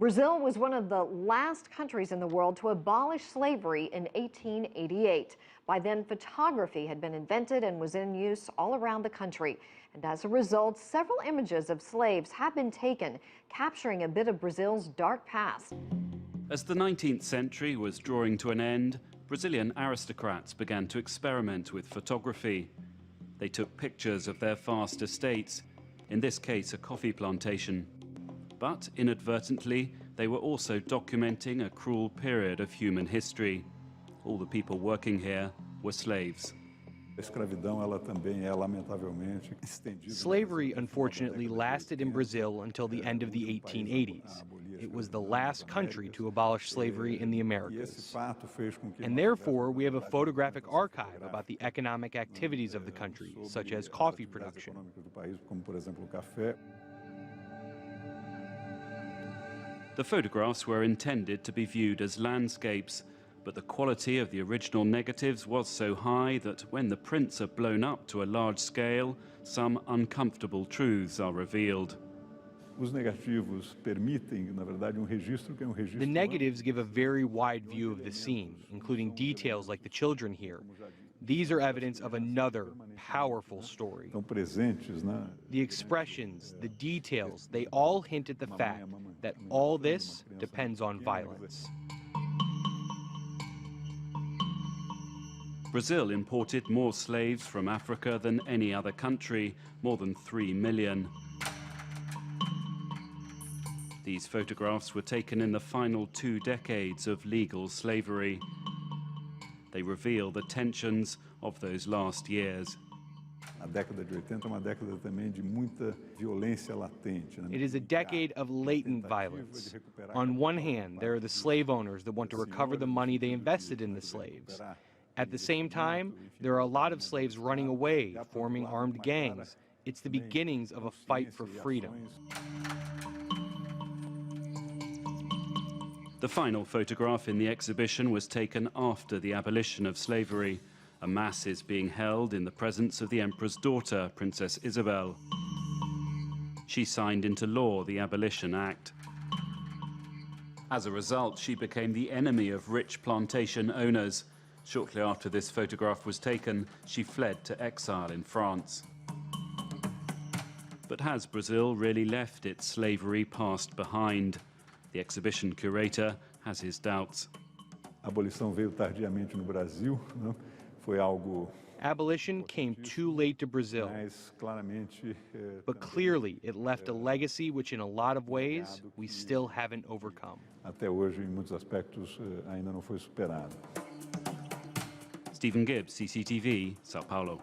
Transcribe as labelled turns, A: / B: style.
A: Brazil was one of the last countries in the world to abolish slavery in 1888. By then, photography had been invented and was in use all around the country. And as a result, several images of slaves have been taken, capturing a bit of Brazil's dark past.
B: As the 19th century was drawing to an end, Brazilian aristocrats began to experiment with photography. They took pictures of their vast estates, in this case a coffee plantation. But inadvertently, they were also documenting a cruel period of human history. All the people working here were slaves.
C: Slavery, unfortunately, lasted in Brazil until the end of the 1880s. It was the last country to abolish slavery in the Americas. And therefore, we have a photographic archive about the economic activities of the country, such as coffee production.
B: The photographs were intended to be viewed as landscapes, but the quality of the original negatives was so high that when the prints are blown up to a large scale, some uncomfortable truths are revealed.
C: The negatives give a very wide view of the scene, including details like the children here. These are evidence of another powerful story. The expressions, the details, they all hint at the fact that all this depends on violence.
B: Brazil imported more slaves from Africa than any other country, more than 3 million. These photographs were taken in the final 2 decades of legal slavery. They reveal the tensions of those last years.
C: It is a decade of latent violence. On one hand, there are the slave owners that want to recover the money they invested in the slaves. At the same time, there are a lot of slaves running away, forming armed gangs. It's the beginnings of a fight for freedom.
B: The final photograph in the exhibition was taken after the abolition of slavery. A mass is being held in the presence of the emperor's daughter, Princess Isabel. She signed into law the Abolition Act. As a result, she became the enemy of rich plantation owners. Shortly after this photograph was taken, she fled to exile in France. But has Brazil really left its slavery past behind? The exhibition curator has his doubts.
C: Abolition came too late to Brazil, but clearly it left a legacy which in a lot of ways we still haven't overcome.
B: Stephen Gibbs, CCTV, Sao Paulo.